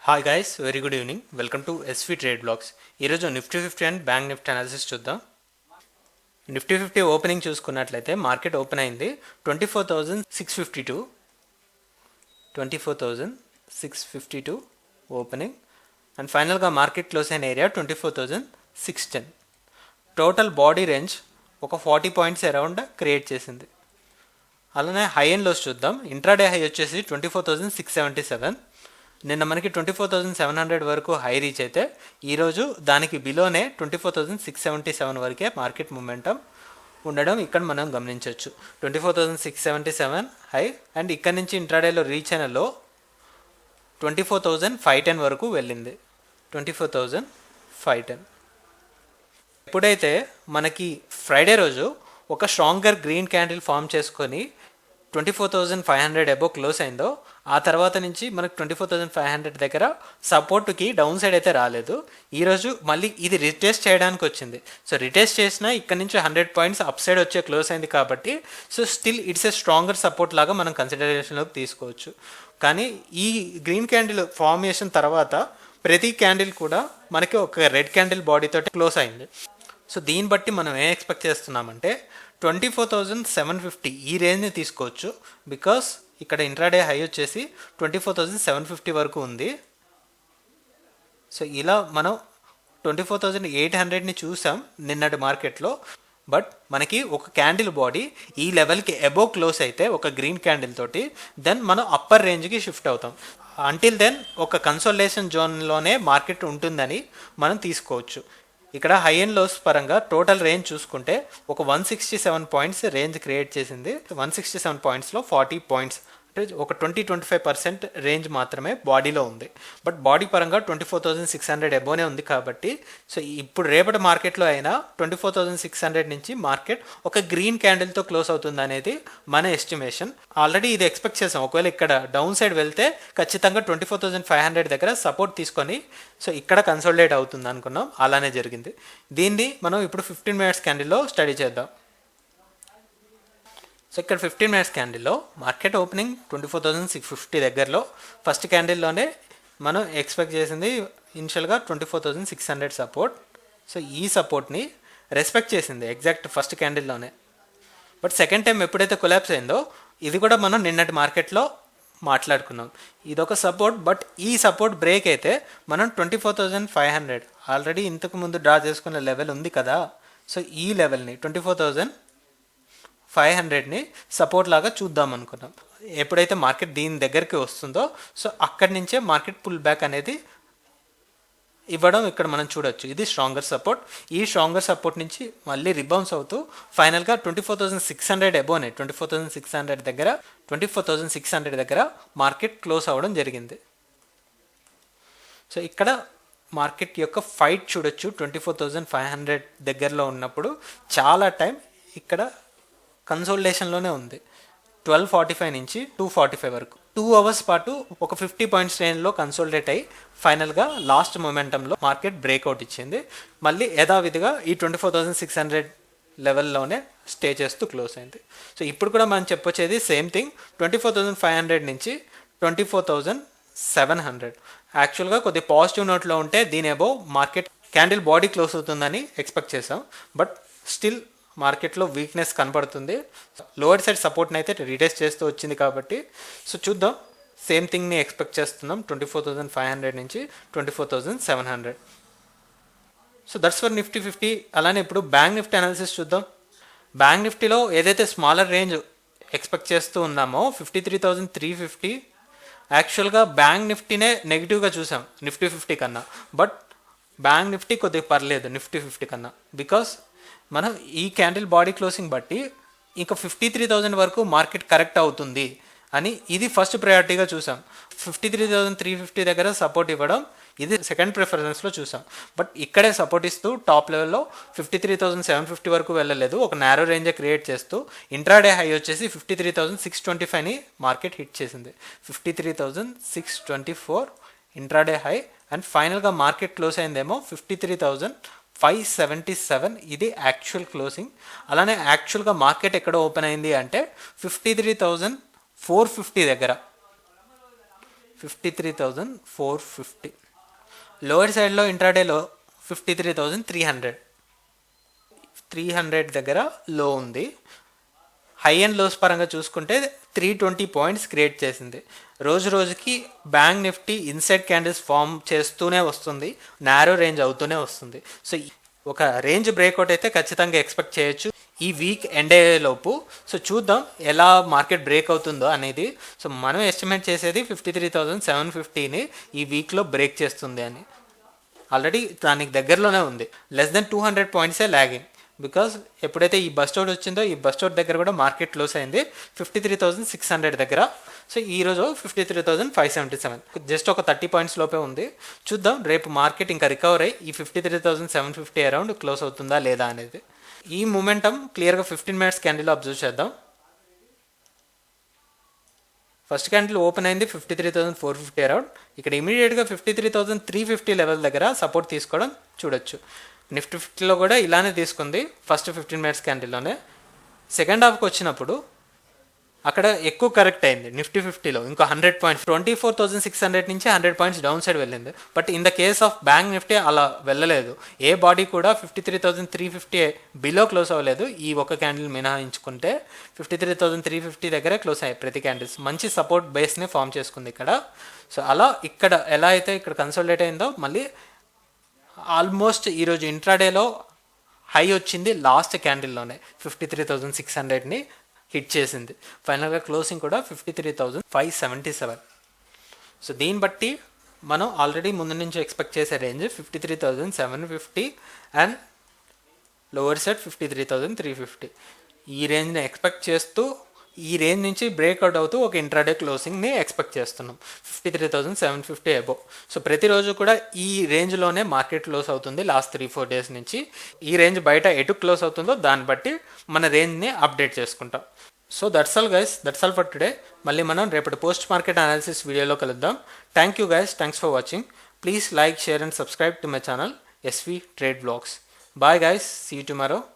Hi guys, very good evening. Welcome to SV trade blogs. ఈరోజు Nifty 50 and bank Nifty analysis చూద్దాం. Nifty 50 opening చూసుకున్నట్లయితే market open అయింది 24,652 24,652 opening and ఫైనల్గా market close అయిన area 24,610. Total body range ఒక 40 points around create చేసింది. అలానే high and lows చూద్దాం. ఇంట్రాడే హై వచ్చేసి 24,677. నిన్న మనకి 24,700 వరకు హై రీచ్ అయితే ఈరోజు దానికి బిలోనే 24,677 వరకే మార్కెట్ మూమెంటం ఉండడం ఇక్కడ మనం గమనించవచ్చు. 24,677 హై అండ్ ఇక్కడ నుంచి ఇంట్రాడేలో రీచ్ అయిన లో 24,510 వరకు వెళ్ళింది. 24,510. ఎప్పుడైతే మనకి ఫ్రైడే రోజు ఒక స్ట్రాంగర్ గ్రీన్ క్యాండిల్ ఫామ్ చేసుకొని 24,500 అబోవ్ క్లోజ్ అయిందో ఆ తర్వాత నుంచి మనకు 24,500 దగ్గర సపోర్ట్కి డౌన్ సైడ్ అయితే రాలేదు. ఈరోజు మళ్ళీ ఇది రిటెస్ట్ చేయడానికి వచ్చింది. సో రిటెస్ట్ చేసినా ఇక్కడ నుంచి 100 పాయింట్స్ అప్ సైడ్ వచ్చే క్లోజ్ అయింది కాబట్టి so still it's a stronger support లాగా మనం కన్సిడరేషన్లోకి తీసుకోవచ్చు. కానీ ఈ గ్రీన్ క్యాండిల్ ఫార్మేషన్ తర్వాత ప్రతి క్యాండిల్ కూడా మనకి ఒక రెడ్ క్యాండిల్ బాడీతో క్లోజ్ అయింది. సో దీన్ని బట్టి మనం ఏం ఎక్స్పెక్ట్ చేస్తున్నామంటే 24,750 ఈ రేంజ్ని తీసుకోవచ్చు. బికాస్ ఇక్కడ ఇంట్రాడే హై వచ్చేసి 24,750 వరకు ఉంది. సో ఇలా మనం 24,800ని చూసాం నిన్నటి మార్కెట్లో. బట్ మనకి ఒక క్యాండిల్ బాడీ ఈ లెవెల్కి అబోవ్ క్లోజ్ అయితే ఒక గ్రీన్ క్యాండిల్ తోటి దెన్ మనం అప్పర్ రేంజ్కి షిఫ్ట్ అవుతాం. అంటిల్ దెన్ ఒక కన్సోలేషన్ జోన్లోనే మార్కెట్ ఉంటుందని మనం తీసుకోవచ్చు. ఇక్కడ హై అండ్ లోస్ పరంగా టోటల్ రేంజ్ చూసుకుంటే ఒక 167 పాయింట్స్ రేంజ్ క్రియేట్ చేసింది. 167 పాయింట్స్లో 40 పాయింట్స్ అంటే ఒక 20-25% రేంజ్ మాత్రమే బాడీలో ఉంది. బట్ బాడీ పరంగా 24,600 అబోనే ఉంది కాబట్టి సో ఇప్పుడు రేపటి మార్కెట్లో అయినా 24,600 నుంచి మార్కెట్ ఒక గ్రీన్ క్యాండిల్తో క్లోజ్ అవుతుంది అనేది మన ఎస్టిమేషన్. ఆల్రెడీ ఇది ఎక్స్పెక్ట్ చేసాం. ఒకవేళ ఇక్కడ డౌన్ సైడ్ వెళ్తే ఖచ్చితంగా 24,500 దగ్గర సపోర్ట్ తీసుకొని సో ఇక్కడ కన్సోలిడేట్ అవుతుంది అనుకున్నాం. అలానే జరిగింది. దీన్ని మనం ఇప్పుడు 15 మినిట్స్ క్యాండిల్లో స్టడీ చేద్దాం. సో ఇక్కడ 15 మినిట్స్ క్యాండిల్లో మార్కెట్ ఓపెనింగ్ 24,650 దగ్గరలో ఫస్ట్ క్యాండిల్లోనే మనం ఎక్స్పెక్ట్ చేసింది ఇనిషియల్గా 24,600 సపోర్ట్. సో ఈ సపోర్ట్ని రెస్పెక్ట్ చేసింది ఎగ్జాక్ట్ ఫస్ట్ క్యాండిల్లోనే. బట్ సెకండ్ టైం ఎప్పుడైతే కొలాప్స్ అయిందో ఇది కూడా మనం నిన్నటి మార్కెట్లో మాట్లాడుకున్నాం. ఇదొక సపోర్ట్. బట్ ఈ సపోర్ట్ బ్రేక్ అయితే మనం 24,500 ఆల్రెడీ ఇంతకు ముందు డ్రా చేసుకున్న లెవెల్ ఉంది కదా. సో ఈ లెవెల్ని 24,500ని సపోర్ట్ లాగా చూద్దాం అనుకున్నాం. ఎప్పుడైతే మార్కెట్ దీని దగ్గరికి వస్తుందో సో అక్కడి నుంచే మార్కెట్ పుల్ బ్యాక్ అనేది ఇవ్వడం ఇక్కడ మనం చూడొచ్చు. ఇది స్ట్రాంగర్ సపోర్ట్. ఈ స్ట్రాంగర్ సపోర్ట్ నుంచి మళ్ళీ రిబౌన్స్ అవుతూ ఫైనల్గా 24,600 అబోనే 24,600 దగ్గర మార్కెట్ క్లోజ్ అవ్వడం జరిగింది. సో ఇక్కడ మార్కెట్ యొక్క ఫైట్ చూడొచ్చు. 24,500 దగ్గరలో ఉన్నప్పుడు చాలా టైం ఇక్కడ కన్సోలిడేషన్లోనే ఉంది. 12:45 నుంచి 2:45 వరకు 2 అవర్స్ పాటు ఒక 50 పాయింట్స్ రేంజ్లో కన్సోలిడేట్ అయ్యి ఫైనల్గా లాస్ట్ మొమెంటంలో మార్కెట్ బ్రేక్అవుట్ ఇచ్చింది. మళ్ళీ యథావిధిగా ఈ 24,600 లెవెల్లోనే స్టే చేస్తూ క్లోజ్ అయింది. సో ఇప్పుడు కూడా మనం చెప్పొచ్చేది సేమ్ థింగ్. 24,500 నుంచి 24,700 యాక్చువల్గా కొద్ది పాజిటివ్ నోట్లో ఉంటే దీని above market candle body close అవుతుందని ఎక్స్పెక్ట్ చేసాం. బట్ స్టిల్ మార్కెట్లో వీక్నెస్ కనపడుతుంది. లోవర్ సైడ్ సపోర్ట్ని అయితే రిటెస్ట్ చేస్తూ వచ్చింది కాబట్టి సో చూద్దాం. సేమ్ థింగ్ని ఎక్స్పెక్ట్ చేస్తున్నాం 24,500 నుంచి 24,700. So that's for Nifty 50. అలానే ఇప్పుడు బ్యాంక్ నిఫ్టీ అనాలిసిస్ చూద్దాం. బ్యాంక్ నిఫ్టీలో ఏదైతే స్మాలర్ రేంజ్ ఎక్స్పెక్ట్ చేస్తూ ఉన్నామో 53,350 యాక్చువల్గా బ్యాంక్ నిఫ్టీనే నెగిటివ్గా చూసాం నిఫ్టీ 50 కన్నా. బట్ బ్యాంక్ నిఫ్టీ కొద్దిగా పర్లేదు నిఫ్టీ 50 కన్నా. బికాస్ మనం ఈ క్యాండిల్ బాడీ క్లోజింగ్ బట్టి ఇంకా 53,000 వరకు మార్కెట్ కరెక్ట్ అవుతుంది అని ఇది ఫస్ట్ ప్రయారిటీగా చూసాం. 53,350 దగ్గర సపోర్ట్ ఇవ్వడం ఇది సెకండ్ ప్రిఫరెన్స్లో చూసాం. బట్ ఇక్కడే సపోర్ట్ ఇస్తూ టాప్ లెవెల్లో 53,750 వరకు వెళ్ళలేదు. ఒక నారో రేంజే క్రియేట్ చేస్తూ ఇంట్రాడే హై వచ్చేసి 53,625ని మార్కెట్ హిట్ చేసింది. 53,624 ఇంట్రాడే హై అండ్ ఫైనల్గా మార్కెట్ క్లోజ్ అయిందేమో 53,577. ఇది యాక్చువల్ క్లోజింగ్. అలానే యాక్చువల్గా మార్కెట్ ఎక్కడ ఓపెన్ అయింది అంటే 53,450 దగ్గర. 53,450. లోవర్ సైడ్లో ఇంట్రాడేలో 53,300 దగ్గర లో ఉంది. హై అండ్ లోస్ పరంగా చూసుకుంటే 320 పాయింట్స్ క్రియేట్ చేసింది. రోజు రోజుకి bank Nifty inside candles form చేస్తూనే వస్తుంది, నారో రేంజ్ అవుతూనే వస్తుంది. సో ఒక రేంజ్ బ్రేక్అవుట్ అయితే ఖచ్చితంగా ఎక్స్పెక్ట్ చేయొచ్చు ఈ వీక్ ఎండ్ అయ్యేలోపు. సో చూద్దాం ఎలా మార్కెట్ బ్రేక్ అవుతుందో అనేది. సో మనం ఎస్టిమేట్ చేసేది 53,750ని ఈ వీక్లో బ్రేక్ చేస్తుంది అని. ఆల్రెడీ దానికి దగ్గరలోనే ఉంది. లెస్ దెన్ 200 పాయింట్సే ల్యాగింగ్. బికాస్ ఎప్పుడైతే ఈ బస్టౌట్ వచ్చిందో ఈ బస్టౌట్ దగ్గర కూడా మార్కెట్ క్లోజ్ అయింది 53,600 దగ్గర. సో ఈరోజు 53,577, జస్ట్ ఒక 30 పాయింట్స్ లోపే ఉంది. చూద్దాం రేపు మార్కెట్ ఇంకా రికవర్ అయ్యి ఈ 53,750 అరౌండ్ క్లోజ్ అవుతుందా లేదా అనేది. ఈ మూమెంటం క్లియర్గా 15 మినిట్స్ క్యాండిల్లో అబ్జర్వ్ చేద్దాం. ఫస్ట్ క్యాండిల్ ఓపెన్ అయింది 53,450 అరౌండ్. ఇక్కడ ఇమీడియట్గా 53,350 లెవెల్ దగ్గర సపోర్ట్ తీసుకోవడం చూడొచ్చు. నిఫ్టీ 50లో కూడా ఇలానే తీసుకుంది ఫస్ట్ 15 మినిట్స్ క్యాండిల్లోనే. సెకండ్ హాఫ్కి వచ్చినప్పుడు అక్కడ ఎక్కువ కరెక్ట్ అయింది నిఫ్టీ 50లో ఇంకో 100 పాయింట్స్, 24,600 నుంచి 100 పాయింట్స్ డౌన్ సైడ్ వెళ్ళింది. But in the case of bank Nifty అలా వెళ్ళలేదు. ఏ బాడీ కూడా 53,350 బిలో క్లోజ్ అవ్వలేదు. ఈ ఒక క్యాండిల్ మినహాయించుకుంటే 53,350 దగ్గరే క్లోజ్ అయ్యాయి ప్రతి క్యాండిల్స్. మంచి సపోర్ట్ బేస్ని ఫామ్ చేసుకుంది ఇక్కడ. సో అలా ఇక్కడ ఎలా అయితే ఇక్కడ కన్సోలిడేట్ అయిందో మళ్ళీ ఆల్మోస్ట్ ఈరోజు ఇంట్రాడేలో హై వచ్చింది లాస్ట్ క్యాండిల్లోనే 53,600ని హిట్ చేసింది. ఫైనల్గా క్లోజింగ్ కూడా 53,577. సో దీన్ని బట్టి మనం ఆల్రెడీ ముందు నుంచి ఎక్స్పెక్ట్ చేసే రేంజ్ 53,750 అండ్ లోవర్ సెట్ 53,350. ఈ రేంజ్ని ఎక్స్పెక్ట్ చేస్తూ ఈ రేంజ్ నుంచి బ్రేక్అవుట్ అవుతూ ఒక ఇంట్రాడే క్లోజింగ్ని ఎక్స్పెక్ట్ చేస్తున్నాం 53,750 అబోవ్. సో ప్రతిరోజు కూడా ఈ రేంజ్లోనే మార్కెట్ క్లోజ్ అవుతుంది లాస్ట్ 3-4 డేస్ నుంచి. ఈ రేంజ్ బయట ఎటు క్లోజ్ అవుతుందో దాన్ని బట్టి మన రేంజ్ని అప్డేట్ చేసుకుంటాం. So that's all guys, that's all for today. మళ్ళీ మనం రేపటి పోస్ట్ మార్కెట్ అనాలిసిస్ వీడియోలో కలుద్దాం. Thank you guys, thanks for watching. Please like, share and subscribe to my channel SV Trade Vlogs. Bye guys, see you tomorrow.